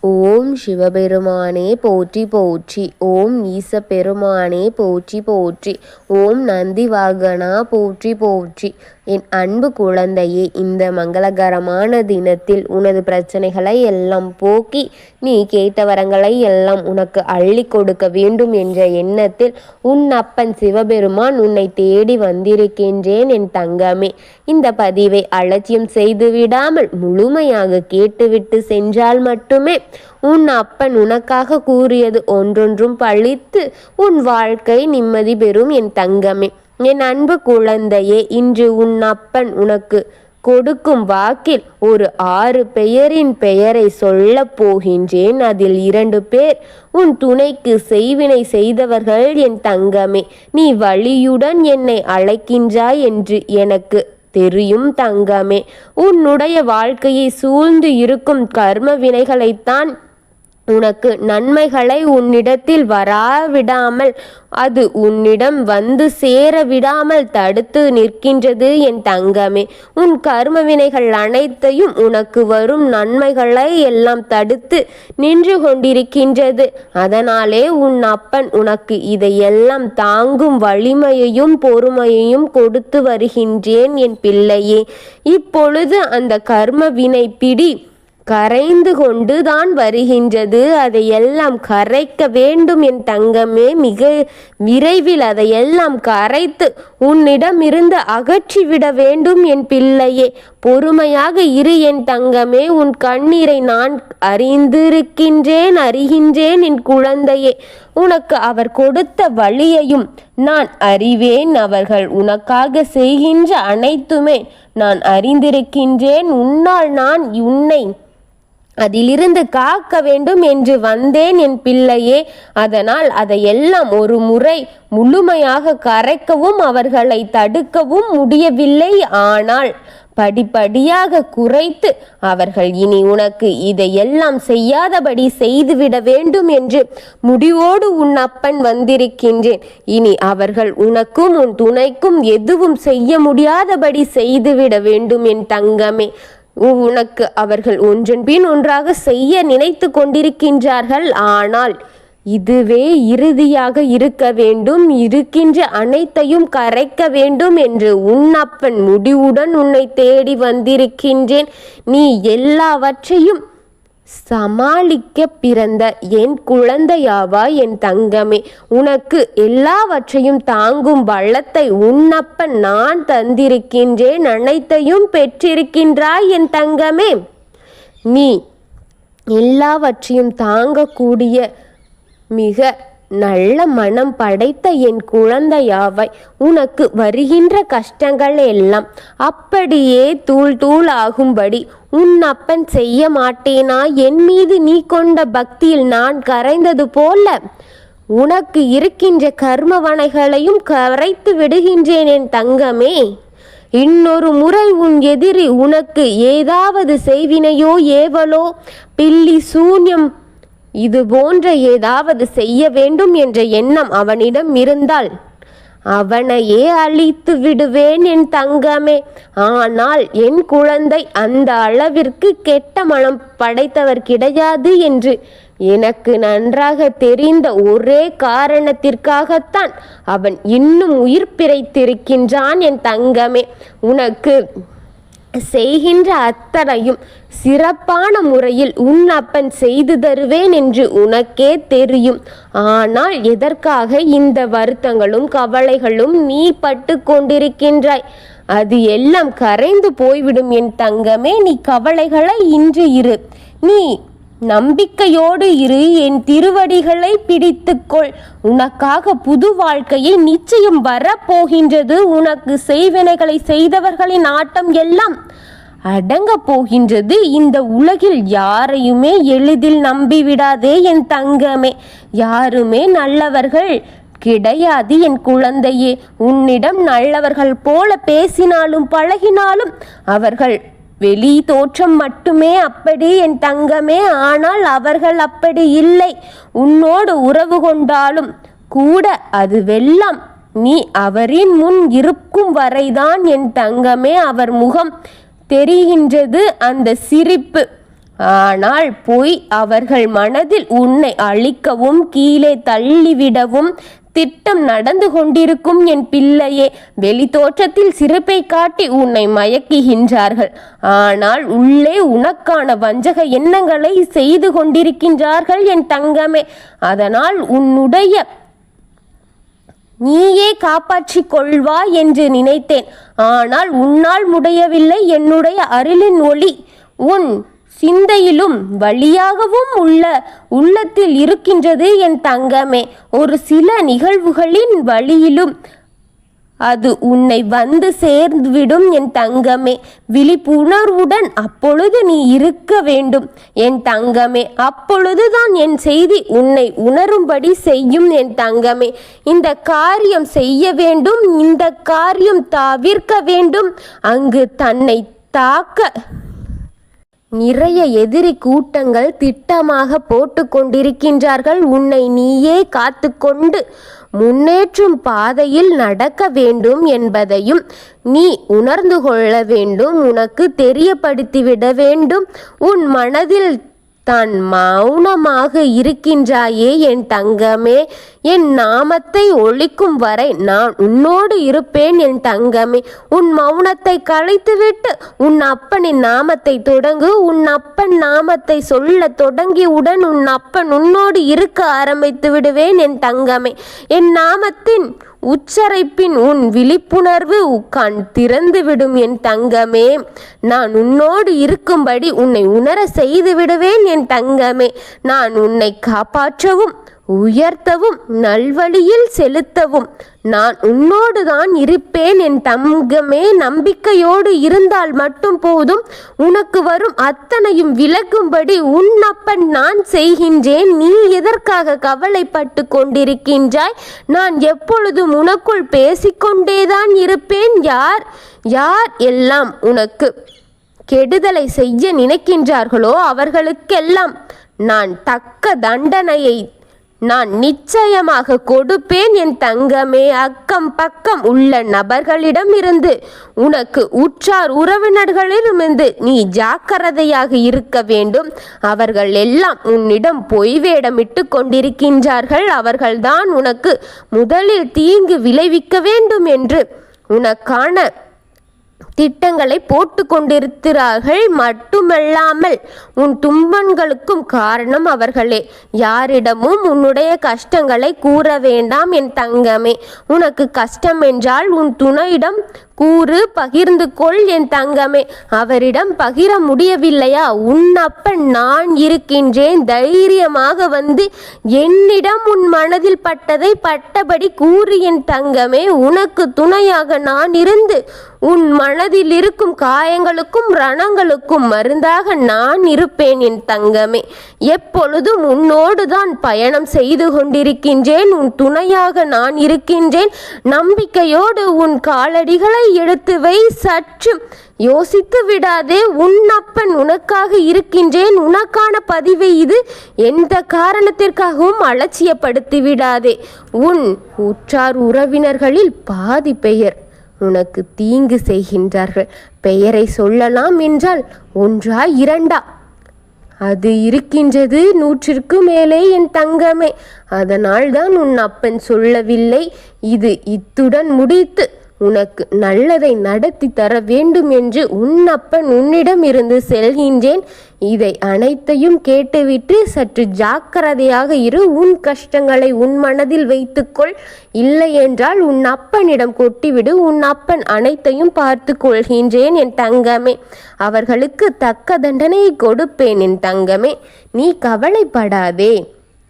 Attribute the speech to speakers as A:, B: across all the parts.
A: ஓம் சிவபெருமானே போற்றி போற்றி. ஓம் ஈசப்பெருமானே போற்றி போற்றி. ஓம் நந்திவாகனா போற்றி போற்றி. என் அன்பு குழந்தையே, இந்த மங்களகரமான தினத்தில் உனது பிரச்சனைகளை எல்லாம் போக்கி நீ கேட்ட வரங்களை எல்லாம் உனக்கு அள்ளி கொடுக்க வேண்டும் என்ற எண்ணத்தில் உன் அப்பன் சிவபெருமான் உன்னை தேடி வந்திருக்கின்றேன் என் தங்கமே. இந்த பதிவை அலட்சியம் செய்து விடாமல் முழுமையாக கேட்டுவிட்டு சென்றால் மட்டுமே உன் அப்பன் உனக்காக கூறியது ஒன்றொன்றும் பழித்து உன் வாழ்க்கை நிம்மதி பெறும் என் தங்கமே. என் அன்பு குழந்தையே, இன்று உன் அப்பன் உனக்கு கொடுக்கும் வாக்கில் ஒரு 6 பெயரின் பெயரை சொல்ல போகின்றேன். அதில் 2 பேர் உன் துணைக்கு செய்வினை செய்தவர்கள் என் தங்கமே. நீ வலியுடன் என்னை அழைக்கின்றாய் என்று எனக்கு தெரியும் தங்கமே. உன்னுடைய வாழ்க்கையை சூழ்ந்து இருக்கும் கர்ம வினைகளைத்தான் உனக்கு நன்மைகளை உன்னிடத்தில் வராவிடாமல், அது உன்னிடம் வந்து சேர விடாமல் தடுத்து நிற்கின்றது என் தங்கமே. உன் கர்ம வினைகள் அனைத்தையும் உனக்கு வரும் நன்மைகளை எல்லாம் தடுத்து நின்று கொண்டிருக்கின்றது. அதனாலே உன் அப்பன் உனக்கு இதையெல்லாம் தாங்கும் வலிமையையும் பொறுமையையும் கொடுத்து வருகின்றேன் என் பிள்ளையே. இப்பொழுது அந்த கர்ம வினை பிடி கரைந்து கொண்டு தான் வருகின்றது. அதையெல்லாம் கரைக்க வேண்டும் என் தங்கமே. மிக விரைவில் அதையெல்லாம் கரைத்து உன்னிடம் இருந்து அகற்றிவிட வேண்டும் என் பிள்ளையே. பொறுமையாக இரு என் தங்கமே. உன் கண்ணீரை நான் அறிகின்றேன் என் குழந்தையே. உனக்கு அவர் கொடுத்த வழியையும் நான் அறிவேன். அவர்கள் உனக்காக செய்கின்ற அனைத்துமே நான் அறிந்திருக்கின்றேன். உன்னால் நான் உன்னை அதிலிருந்து காக்க வேண்டும் என்று வந்தேன் என் பிள்ளையே. அதனால் அதையெல்லாம் ஒரு முறை முழுமையாக கரைக்கவும் அவர்களை தடுக்கவும் முடியவில்லை. ஆனால் படிப்படியாக குறைத்து அவர்கள் இனி உனக்கு இதையெல்லாம் செய்யாதபடி செய்துவிட வேண்டும் என்று முடிவோடு உன் அப்பன் வந்திருக்கின்றேன். இனி அவர்கள் உனக்கும் உன் துணைக்கும் எதுவும் செய்ய முடியாதபடி செய்துவிட வேண்டும் என் தங்கமே. உனக்கு அவர்கள் ஒன்றன் பின் ஒன்றாக செய்ய நினைத்து கொண்டிருக்கின்றார்கள். ஆனால் இதுவே இறுதியாக இருக்க வேண்டும், இருக்கின்ற அனைத்தையும் கரைக்க வேண்டும் என்று உன் அப்பன் முடிவுடன் உன்னை தேடி வந்திருக்கின்றேன். நீ எல்லாவற்றையும் சமாளிக்க பிறந்த என் குழந்தையாவா என் தங்கமே. உனக்கு எல்லாவற்றையும் தாங்கும் பலத்தை உன்னப்பன் நான் தந்திருக்கின்றேன். அனைத்தையும் பெற்றிருக்கின்றாய் என் தங்கமே. நீ எல்லாவற்றையும் தாங்கக்கூடிய மிக நல்ல மனம் படைத்த என் குழந்தையாவாய். உனக்கு வருகின்ற கஷ்டங்கள் எல்லாம் அப்படியே தூள் தூள் ஆகும்படி உன் அப்பன் செய்ய மாட்டேனா? என் மீது நீ கொண்ட பக்தியில் நான் கரைந்தது போல உனக்கு இருக்கின்ற கர்மவனைகளையும் கரைத்து விடுகின்றேன் என் தங்கமே. இன்னொரு முறை உன் எதிரி உனக்கு ஏதாவது செய்வினையோ ஏவலோ பில்லி சூன்யம் இது போன்ற ஏதாவது செய்ய வேண்டும் என்ற எண்ணம் அவனிடம் இருந்தால் அவனையே அழித்து விடுவேன் என் தங்கமே. ஆனால் என் குழந்தை அந்த அளவிற்கு கெட்ட மனம் படைத்தவர் கிடையாது என்று எனக்கு நன்றாக தெரிந்த ஒரே காரணத்திற்காகத்தான் அவன் இன்னும் உயிர் பிழைத்திருக்கின்றான் என் தங்கமே. உனக்கு செய்கின்ற அத்தனையும் சிறப்பான முறையில் உன் அப்பன் செய்து தருவேன் என்று உனக்கே தெரியும். ஆனால் எதற்காக இந்த வருத்தங்களும் கவலைகளும் நீ பட்டு கொண்டிருக்கின்றாய்? அது எல்லாம் கரைந்து போய்விடும் என் தங்கமே. நீ கவலைகளை இன்று இரு, நீ நம்பிக்கையோடு இரு, என் திருவடிகளை பிடித்துக்கொள். உனக்காக புது வாழ்க்கையை நிச்சயம் வரப்போகின்றது. உனக்கு செய்வினைகளை செய்தவர்களின் ஆட்டம் எல்லாம் அடங்க போகின்றது. இந்த உலகில் யாரையுமே எளிதில் நம்பிவிடாதே என் தங்கமே. யாருமே நல்லவர்கள் கிடையாது என் குழந்தையே. உன்னிடம் நல்லவர்கள் போல பேசினாலும் பழகினாலும் அவர்கள் வெளி தோற்றம் மட்டுமே அப்படி என் தங்கமே. ஆனால் அவர்கள் அப்படி இல்லை. உன்னோடு உறவு கொண்டாலும் கூட அதுவெல்லாம் நீ அவரின் முன் இருக்கும் வரைதான் என் தங்கமே. அவர் முகம் தெரிகின்றது, அந்த சிரிப்பு, ஆனால் பொய் அவர்கள் மனதில் உன்னை அழிக்கவும் கீழே தள்ளிவிடவும் திட்டம் நடந்து கொண்டிருக்கும் என் பிள்ளையே. வெளி தோற்றத்தில் சிறப்பை காட்டி உன்னை மயக்குகின்றார்கள். ஆனால் உள்ளே உனக்கான வஞ்சக எண்ணங்களை செய்து கொண்டிருக்கின்றார்கள் என் தங்கமே. அதனால் உன்னுடைய நீயே காப்பாற்றிக் கொள்வாய் என்று நினைத்தேன். ஆனால் உன்னால் முடியவில்லை. என்னுடைய அருளின் ஒளி உன் சிந்தையிலும் வழியாகவும் உள்ளத்தில் இருக்கின்றது என் தங்கமே. ஒரு சில நிகழ்வுகளின் வழியிலும் அது உன்னை வந்து சேர்ந்துவிடும் என் தங்கமே. விழிப்புணர்வுடன் அப்பொழுது நீ இருக்க வேண்டும் என் தங்கமே. அப்பொழுதுதான் என் செய்தி உன்னை உணரும்படி செய்யும் என் தங்கமே. இந்த காரியம் செய்ய வேண்டும், இந்த காரியம் தவிர்க்க வேண்டும். அங்கு தன்னை தாக்க நிறைய எதிரி கூட்டங்கள் திட்டமாக போட்டு கொண்டிருக்கின்றார்கள். உன்னை நீயே காத்து கொண்டு முன்னேற்றும் பாதையில் நடக்க வேண்டும் என்பதையும் நீ உணர்ந்து கொள்ள வேண்டும். உனக்கு தெரியப்படுத்திவிட வேண்டும். உன் மனதில் தான் மௌனமாக இருக்கின்றாயே என் தங்கமே. என் நாமத்தை ஒழிக்கும் வரை நான் உன்னோடு இருப்பேன் என் தங்கமே. உன் மௌனத்தை கலைத்துவிட்டு உன் அப்பனின் நாமத்தை தொடங்கு. உன் அப்பன் நாமத்தை சொல்ல தொடங்கியவுடன் உன் அப்பன் உன்னோடு இருக்க ஆரம்பித்து விடுவேன் என் தங்கமே. என் நாமத்தின் உச்சரிப்பின் உன் விழிப்புணர்வு கண் திறந்துவிடும் என் தங்கமே. நான் உன்னோடு இருக்கும்படி உன்னை உணர செய்து விடுவேன் என் தங்கமே. நான் உன்னை காப்பாற்றவும் உயர்த்தவும் நல்வழியில் செலுத்தவும் நான் உன்னோடு தான் இருப்பேன் என் தங்கமே. நம்பிக்கையோடு இருந்தால் மட்டும் போதும். உனக்கு வரும் அத்தனையும் விலகும்படி உன் அப்பன் நான் செய்கின்றேன். நீ எதற்காக கவலைப்பட்டு கொண்டிருக்கின்றாய்? நான் எப்பொழுதும் உனக்குள் பேசிக்கொண்டேதான் இருப்பேன். யார் எல்லாம் உனக்கு கெடுதலை செய்ய நினைக்கின்றார்களோ அவர்களுக்கெல்லாம் நான் தக்க தண்டனையை நான் நிச்சயமாக கொடுப்பேன் என் தங்கமே. அக்கம் பக்கம் உள்ள நபர்களிடம் இருந்து உனக்கு உற்றார் உறவினர்களிடமிருந்து நீ ஜாக்கிரதையாக இருக்க வேண்டும். அவர்கள் எல்லாம் உன்னிடம் பொய் வேடமிட்டு கொண்டிருக்கின்றார்கள். அவர்கள்தான் உனக்கு முதலில் தீங்கு விளைவிக்க வேண்டும் என்று உனக்கான திட்டங்களை போட்டு கொண்டிருக்கிறார்கள். மட்டுமல்லாமல் உன் துன்பங்களுக்கும் காரணம் அவர்களே. யாரிடமும் உன்னுடைய கஷ்டங்களை கூற வேண்டாம் என் தங்கமே. உனக்கு கஷ்டம் என்றால் உன் துணையிடம் கூறு, பகிர்ந்து கொள் என் தங்கமே. அவரிடம் பகிர முடியவில்லையா? உன் அப்பன் நான் இருக்கின்றேன். தைரியமாக வந்து என்னிடம் உன் மனதில் பட்டதை பட்டபடி கூறு என் தங்கமே. உனக்கு துணையாக நான் இருந்து உன் மனதில் இருக்கும் காயங்களுக்கும் ரணங்களுக்கும் மருந்தாக நான் இருப்பேன் என் தங்கமே. எப்பொழுதும் உன்னோடு தான் பயணம் செய்து கொண்டிருக்கின்றேன். உன் துணையாக நான் இருக்கின்றேன். நம்பிக்கையோடு உன் காலடிகளை எடுத்து வை. சற்று யோசித்து விடாதே. உன் அப்பன் உனக்காக இருக்கின்றேன். உனக்கான பதிவை இது. எந்த காரணத்திற்காகவும் அலட்சியப்படுத்தி விடாதே. உன் உற்றார் உறவினர்களில் பாதி பெயர் உனக்கு தீங்கு செய்கின்றார்கள். பெயரை சொல்லலாம் என்றால் ஒன்றா இரண்டா அது இருக்கின்றது 100க்கு மேலே என் தங்கமே. அதனால் தான் உன் அப்பன் சொல்லவில்லை. இது இத்துடன் முடித்து உனக்கு நல்லதை நடத்தி தர வேண்டும் என்று உன் அப்பன் உன்னிடம் இருந்து செல்கின்றேன். இதை அனைத்தையும் கேட்டுவிட்டு சற்று ஜாக்கிரதையாக இரு. உன் கஷ்டங்களை உன் மனதில் வைத்துக்கொள். இல்லை என்றால் உன் அப்பனிடம் கொட்டிவிடு. உன் அப்பன் அனைத்தையும் பார்த்து கொள்கின்றேன் என் தங்கமே. அவர்களுக்கு தக்க தண்டனையை கொடுப்பேன் என் தங்கமே. நீ கவலைப்படாதே.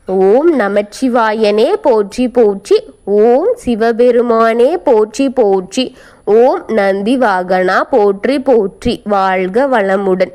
A: ஓம் நமச்சிவாயனே போற்றி போற்றி. ஓம் சிவபெருமானே போற்றி போற்றி. ஓம் நந்தி வாகனா போற்றி போற்றி. வாழ்க வளமுடன்.